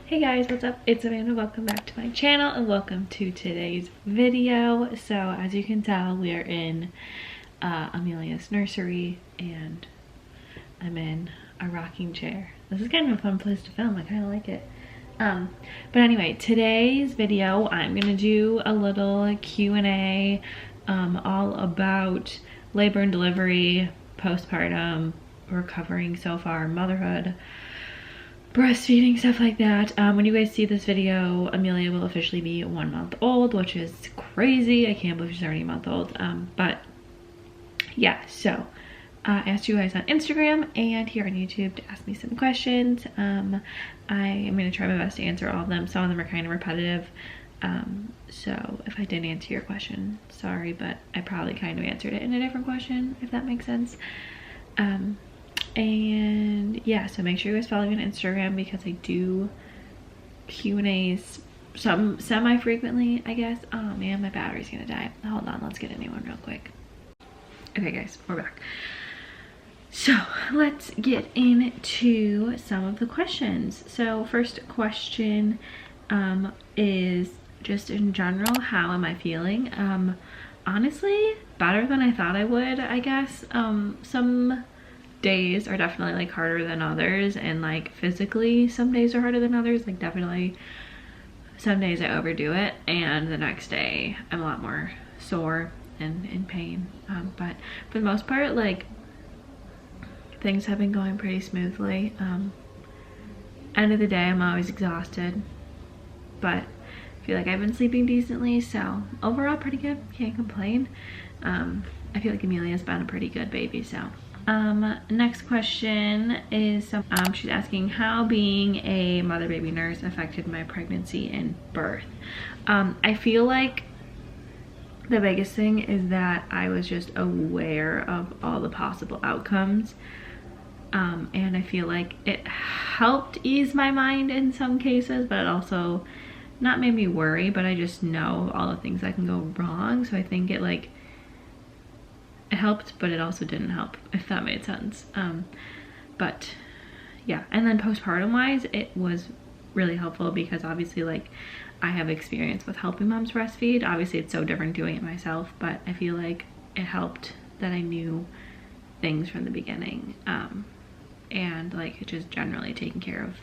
Hey guys, what's up? It's Amanda. Welcome back to my channel and welcome to today's video. So as you can tell, we are in Amelia's nursery and I'm in a rocking chair. This is kind of a fun place to film. I kind of like it. But anyway, today's video, I'm gonna do a little Q&A all about labor and delivery, postpartum, recovering so far, motherhood, breastfeeding, stuff like that. When you guys see this video, Amelia will officially be 1 month old, which is crazy. I can't believe she's already a month old. But yeah, so I asked you guys on Instagram and here on YouTube to ask me some questions. I am going to try my best to answer all of them. Some of them are kind of repetitive. So if I didn't answer your question, sorry, but I probably kind of answered it in a different question, if that makes sense. And yeah, so make sure you guys follow me on Instagram because I do Q&As some semi-frequently, I guess. Oh man, my battery's gonna die. Hold on, let's get a new one real quick. Okay guys, we're back. So let's get into some of the questions. So first question is just in general, how am I feeling? Honestly, better than I thought I would, I guess. Some days are definitely like harder than others, and like physically some days are harder than others. Like definitely some days I overdo it and the next day I'm a lot more sore and in pain, but for the most part, like, things have been going pretty smoothly. End of the day I'm always exhausted, but I feel like I've been sleeping decently, so overall pretty good, can't complain. I feel like Amelia's been a pretty good baby. So next question is she's asking how being a mother baby nurse affected my pregnancy and birth. I feel like the biggest thing is that I was just aware of all the possible outcomes, and I feel like it helped ease my mind in some cases, but it also not made me worry, but I just know all the things that can go wrong. So I think it like it helped, but it also didn't help, if that made sense. But yeah, and then postpartum wise, it was really helpful because obviously like I have experience with helping moms breastfeed. Obviously it's so different doing it myself, but I feel like it helped that I knew things from the beginning, and like just generally taking care of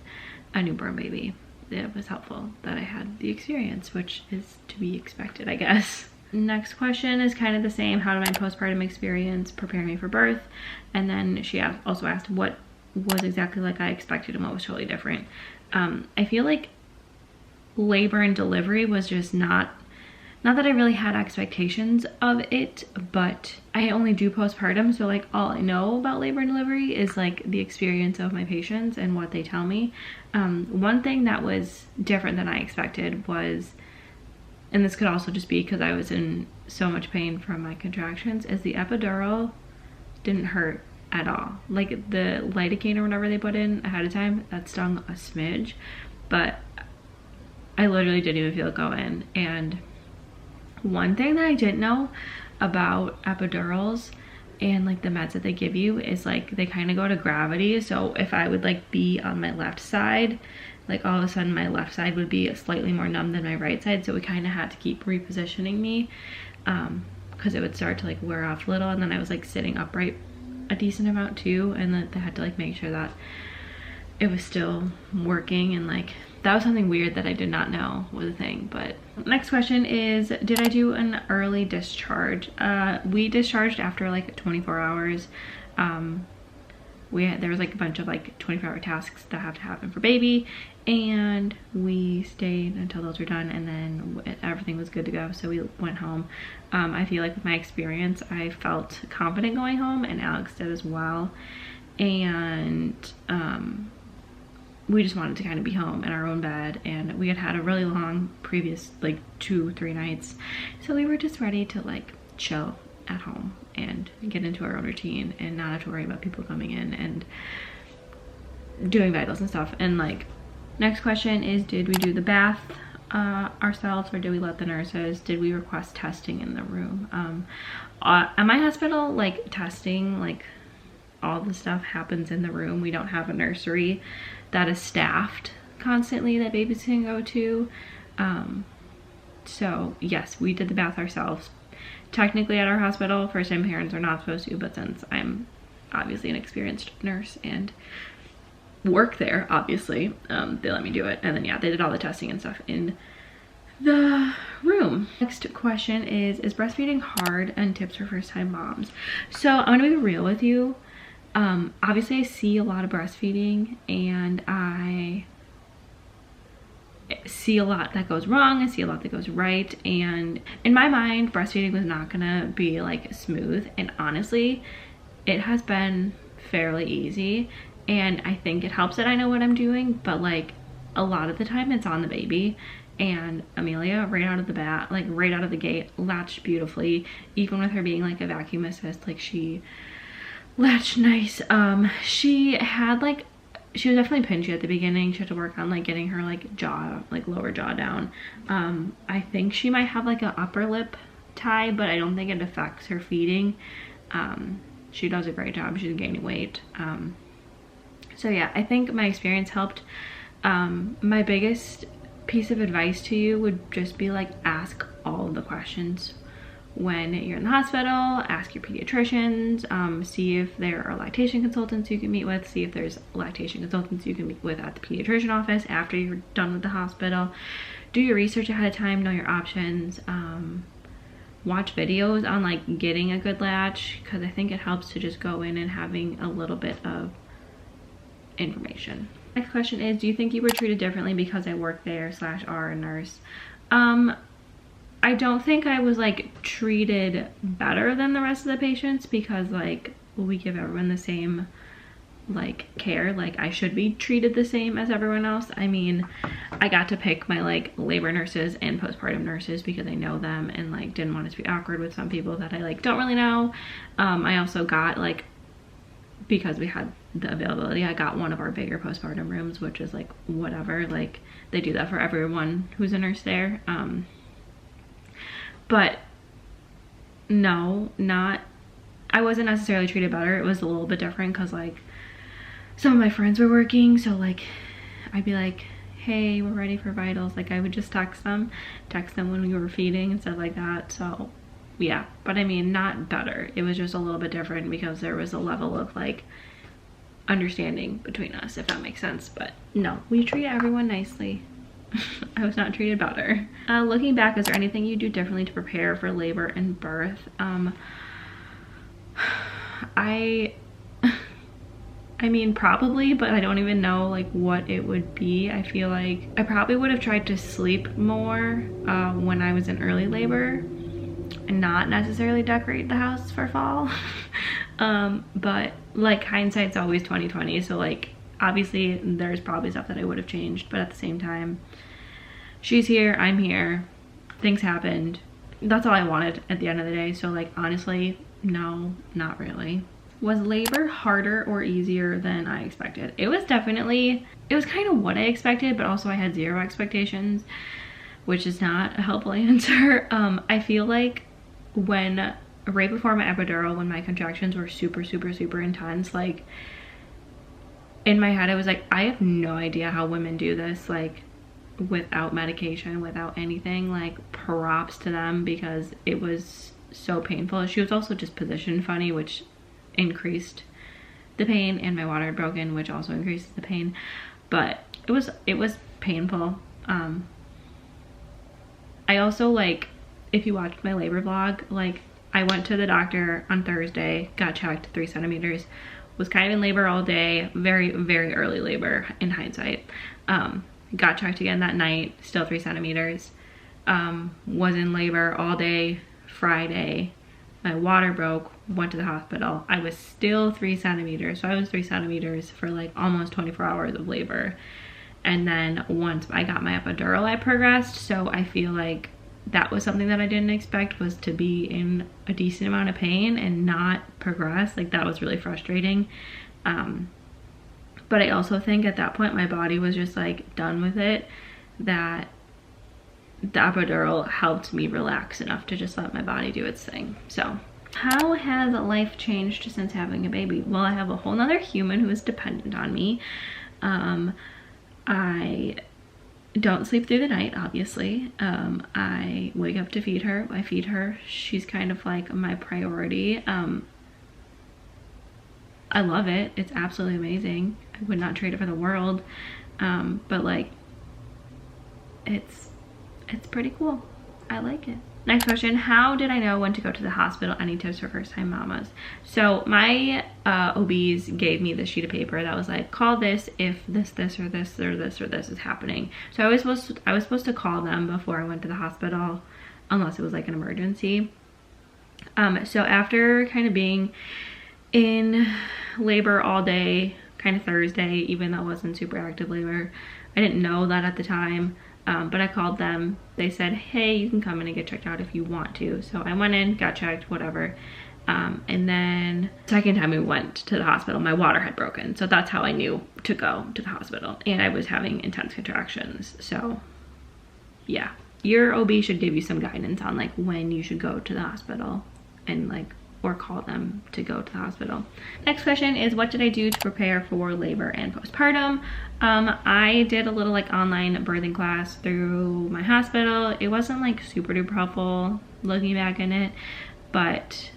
a newborn baby. It was helpful that I had the experience, which is to be expected, I guess. Next question is kind of the same. How did my postpartum experience prepare me for birth? And then she also asked what was exactly like I expected and what was totally different. I feel like labor and delivery was just not that I really had expectations of it, but I only do postpartum, so like all I know about labor and delivery is like the experience of my patients and what they tell me. One thing that was different than I expected was, and this could also just be because I was in so much pain from my contractions, is the epidural didn't hurt at all. Like the lidocaine or whatever they put in ahead of time, that stung a smidge, but I literally didn't even feel it go in. And one thing that I didn't know about epidurals and like the meds that they give you is like they kind of go to gravity. So if I would like be on my left side, like all of a sudden my left side would be slightly more numb than my right side, so we kind of had to keep repositioning me because it would start to like wear off a little, and then I was like sitting upright a decent amount too, and then they had to like make sure that it was still working, and like that was something weird that I did not know was a thing. But next question is, did I do an early discharge? We discharged after like 24 hours. There was like a bunch of like 24-hour tasks that have to happen for baby, and we stayed until those were done, and then everything was good to go, so we went home. I feel like with my experience I felt confident going home, and Alex did as well, and we just wanted to kind of be home in our own bed, and we had a really long previous like 2-3 nights, so we were just ready to like chill at home and get into our own routine and not have to worry about people coming in and doing vitals and stuff. And like next question is, did we do the bath ourselves, or did we let the nurses? Did we request testing in the room? At my hospital, like testing, like all the stuff happens in the room. We don't have a nursery that is staffed constantly that babies can go to. So yes, we did the bath ourselves. Technically at our hospital, first time parents are not supposed to, but since I'm obviously an experienced nurse and work there, obviously, they let me do it. And then yeah, they did all the testing and stuff in the room. Next question is breastfeeding hard, and tips for first time moms? So I'm gonna be real with you. Obviously I see a lot of breastfeeding, and I see a lot that goes wrong, I see a lot that goes right, and in my mind breastfeeding was not gonna be like smooth, and honestly it has been fairly easy. And I think it helps that I know what I'm doing, but like a lot of the time it's on the baby. And Amelia, right out of the bat, like right out of the gate, latched beautifully. Even with her being like a vacuum assist, like she latched nice. She had like, she was definitely pinchy at the beginning. She had to work on like getting her like jaw, like lower jaw down. I think she might have like an upper lip tie, but I don't think it affects her feeding. She does a great job. She's gaining weight. So yeah, I think my experience helped. My biggest piece of advice to you would just be like, ask all of the questions when you're in the hospital. Ask your pediatricians, see if there are lactation consultants you can meet with, see if there's lactation consultants you can meet with at the pediatrician office after you're done with the hospital. Do your research ahead of time, know your options. Watch videos on like getting a good latch, because I think it helps to just go in and having a little bit of information. Next question is, do you think you were treated differently because I work there / are a nurse? I don't think I was like treated better than the rest of the patients, because like we give everyone the same like care. Like I should be treated the same as everyone else. I mean, I got to pick my like labor nurses and postpartum nurses because I know them, and like didn't want it to be awkward with some people that I like don't really know. I also got like, because we had the availability, I got one of our bigger postpartum rooms, which is like whatever, like they do that for everyone who's a nurse there. But no, I wasn't necessarily treated better. It was a little bit different because like some of my friends were working, so like I'd be like, hey, we're ready for vitals. Like I would just text them when we were feeding and stuff like that. So yeah, but I mean, not better. It was just a little bit different because there was a level of like understanding between us, if that makes sense. But no, we treat everyone nicely. I was not treated better. Looking back, is there anything you do differently to prepare for labor and birth? I mean, probably, but I don't even know like what it would be. I feel like I probably would have tried to sleep more when I was in early labor, and not necessarily decorate the house for fall. But like hindsight's always 20/20, so like obviously there's probably stuff that I would have changed, but at the same time, she's here, I'm here, things happened. That's all I wanted at the end of the day. So like honestly, no, not really. Was labor harder or easier than I expected? It was kind of what I expected, but also I had zero expectations, which is not a helpful answer. I feel like right before my epidural, when my contractions were super intense, like in my head I was like, I have no idea how women do this, like without medication, without anything. Like props to them, because it was so painful. She was also just positioned funny, which increased the pain, and my water had broken, which also increases the pain. But it was painful. I also, like, if you watched my labor vlog, like I went to the doctor on Thursday, got checked, 3 centimeters, was kind of in labor all day, very early labor in hindsight. Got checked again that night, still 3 centimeters. Was in labor all day Friday. My water broke, went to the hospital. I was still 3 centimeters. So I was 3 centimeters for like almost 24 hours of labor. And then once I got my epidural, I progressed. So I feel like that was something that I didn't expect, was to be in a decent amount of pain and not progress. Like that was really frustrating. But I also think at that point my body was just like done with it, that the epidural helped me relax enough to just let my body do its thing. So how has life changed since having a baby? Well, I have a whole nother human who is dependent on me. I don't sleep through the night, obviously. I wake up to feed her. I feed her. She's kind of like my priority. I love it. It's absolutely amazing. I would not trade it for the world. But like, it's pretty cool. I like it. Next question, how did I know when to go to the hospital? Any tips for first-time mamas? So my OBs gave me this sheet of paper that was like, call this if this or this or this or this is happening. So I was supposed to call them before I went to the hospital, unless it was like an emergency. So after kind of being in labor all day, kind of Thursday, even though it wasn't super active labor, I didn't know that at the time. But I called them. They said, hey, you can come in and get checked out if you want to. So I went in, got checked, whatever. And then second time we went to the hospital, my water had broken. So that's how I knew to go to the hospital. And I was having intense contractions. So yeah, your OB should give you some guidance on like when you should go to the hospital and like, or call them to go to the hospital. Next question is, what did I do to prepare for labor and postpartum? I did a little like online birthing class through my hospital. It wasn't like super duper helpful looking back in it, but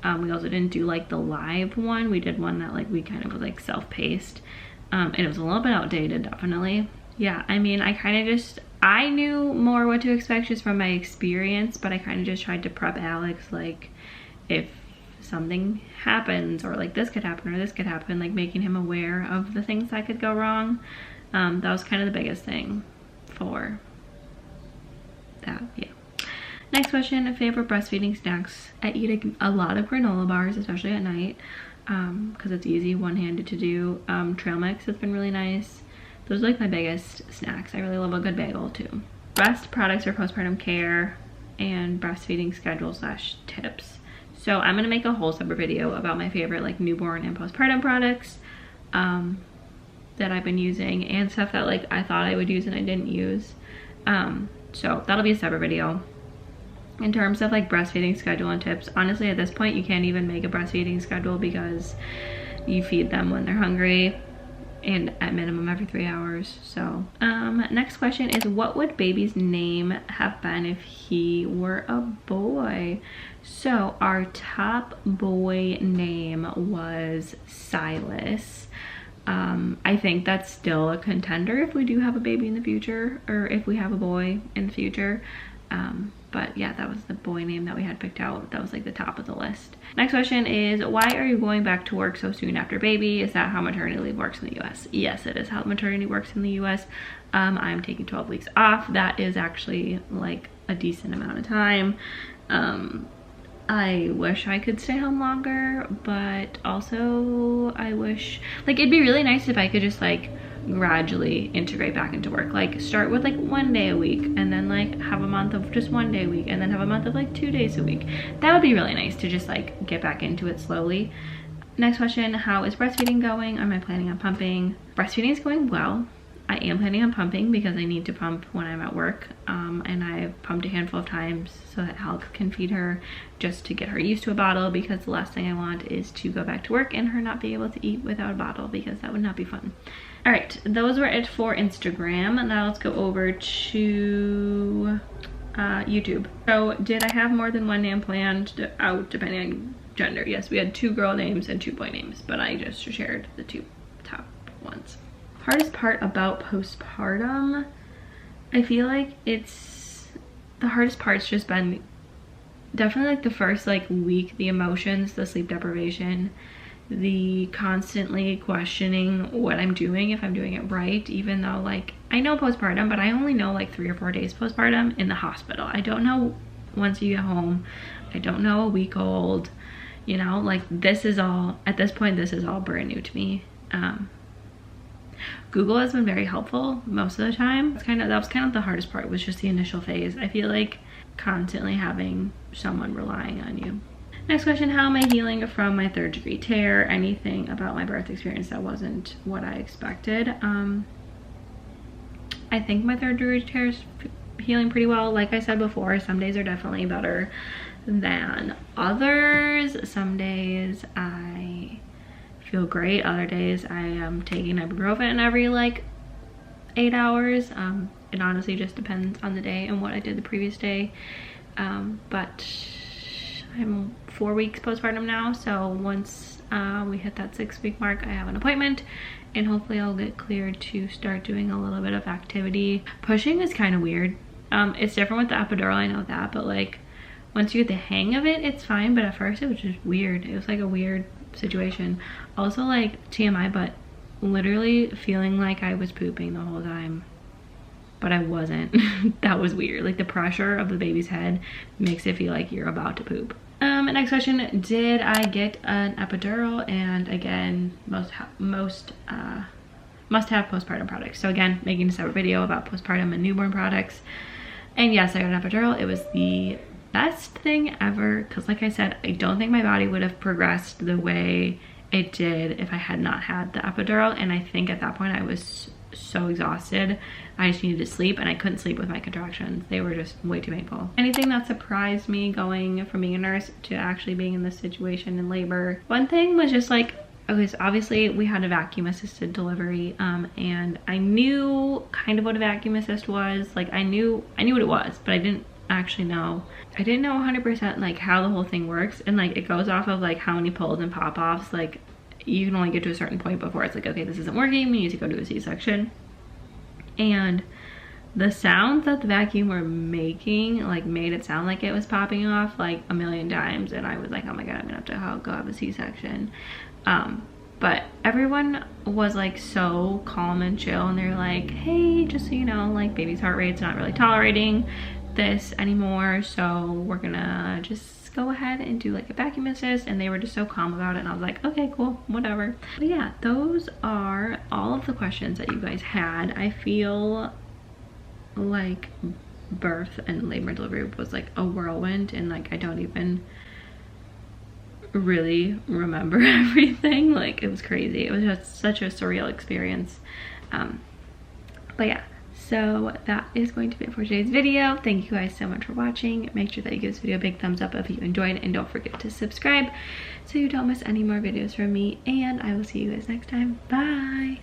we also didn't do like the live one. We did one that like we kind of was like self-paced, and it was a little bit outdated, definitely. Yeah, I mean, I knew more what to expect just from my experience, but I kind of just tried to prep Alex, like if something happens or like this could happen or this could happen, like making him aware of the things that could go wrong. That was kind of the biggest thing for that. Yeah. Next question, favorite breastfeeding snacks. I eat a lot of granola bars, especially at night, because it's easy one-handed to do. Trail mix has been really nice. Those are like my biggest snacks. I really love a good bagel too. Best products for postpartum care and breastfeeding schedule / tips. So I'm gonna make a whole separate video about my favorite like newborn and postpartum products that I've been using, and stuff that like I thought I would use and I didn't use. So that'll be a separate video. In terms of like breastfeeding schedule and tips, honestly at this point you can't even make a breastfeeding schedule because you feed them when they're hungry and at minimum every 3 hours. So next question is, what would baby's name have been if he were a boy? So our top boy name was Silas. I think that's still a contender if we do have a baby in the future, or if we have a boy in the future. But yeah, that was the boy name that we had picked out. That was like the top of the list. Next question is, why are you going back to work so soon after baby? Is that how maternity leave works in the US? Yes, it is how maternity works in the US. I'm taking 12 weeks off. That is actually like a decent amount of time. I wish I could stay home longer, but also I wish, like, it'd be really nice if I could just like gradually integrate back into work, like start with like 1 day a week and then like have a month of just 1 day a week and then have a month of like 2 days a week. That would be really nice to just like get back into it slowly. Next question, how is breastfeeding going? Am I planning on pumping? Breastfeeding is going well. I am planning on pumping because I need to pump when I'm at work, and I've pumped a handful of times so that Alex can feed her, just to get her used to a bottle, because the last thing I want is to go back to work and her not be able to eat without a bottle, because that would not be fun. All right, those were it for Instagram. Now let's go over to YouTube. So did I have more than one name planned out depending on gender? Yes, we had 2 girl names and 2 boy names, but I just shared the 2 top ones. Hardest part about postpartum, I feel like the hardest part's just been definitely like the first like week, the emotions, the sleep deprivation, the constantly questioning what I'm doing, if I'm doing it right, even though like I know postpartum, but I only know like 3 or 4 days postpartum in the hospital. I don't know once you get home. I don't know a week old, you know, like this is all, at this point, this is all brand new to me. Google has been very helpful most of the time. That was kind of the hardest part, was just the initial phase. I feel like constantly having someone relying on you. Next question, how am I healing from my 3rd degree tear? Anything about my birth experience that wasn't what I expected? I think my 3rd degree tear is healing pretty well. Like I said before, some days are definitely better than others. Some days I feel great, other days I am taking ibuprofen every like 8 hours. It honestly just depends on the day and what I did the previous day. But I'm 4 weeks postpartum now, so once we hit that 6-week mark, I have an appointment and hopefully I'll get cleared to start doing a little bit of activity. Pushing is kind of weird. It's different with the epidural, I know that, but like once you get the hang of it, it's fine. But at first it was just weird. It was like a weird situation. Also, like TMI, but literally feeling like I was pooping the whole time, but I wasn't. That was weird. Like the pressure of the baby's head makes it feel like you're about to poop. Next question, did I get an epidural? And again, must have postpartum products. So again, making a separate video about postpartum and newborn products. And yes, I got an epidural. It was the best thing ever, because like I said, I don't think my body would have progressed the way it did if I had not had the epidural. And I think at that point I was so exhausted, I just needed to sleep, and I couldn't sleep with my contractions. They were just way too painful. Anything that surprised me going from being a nurse to actually being in this situation in labor, one thing was just like, okay, so obviously we had a vacuum assisted delivery, and I knew kind of what a vacuum assist was. Like I knew what it was, but I didn't actually know. I didn't know 100% like how the whole thing works, and like it goes off of like how many pulls and pop-offs. Like you can only get to a certain point before it's like, okay, this isn't working, we need to go to a C-section. And the sounds that the vacuum were making like made it sound like it was popping off like a million times, and I was like, oh my god, I'm gonna have to go have a C-section. But everyone was like so calm and chill, and they're like, hey, just so you know, like baby's heart rate's not really tolerating this anymore, so we're gonna just go ahead and do like a vacuum assist. And they were just so calm about it, and I was like, okay, cool, whatever. But yeah, those are all of the questions that you guys had. I feel like birth and labor and delivery was like a whirlwind, and like I don't even really remember everything. Like it was crazy. It was just such a surreal experience. But yeah, so that is going to be it for today's video. Thank you guys so much for watching. Make sure that you give this video a big thumbs up if you enjoyed, and don't forget to subscribe so you don't miss any more videos from me, and I will see you guys next time. Bye.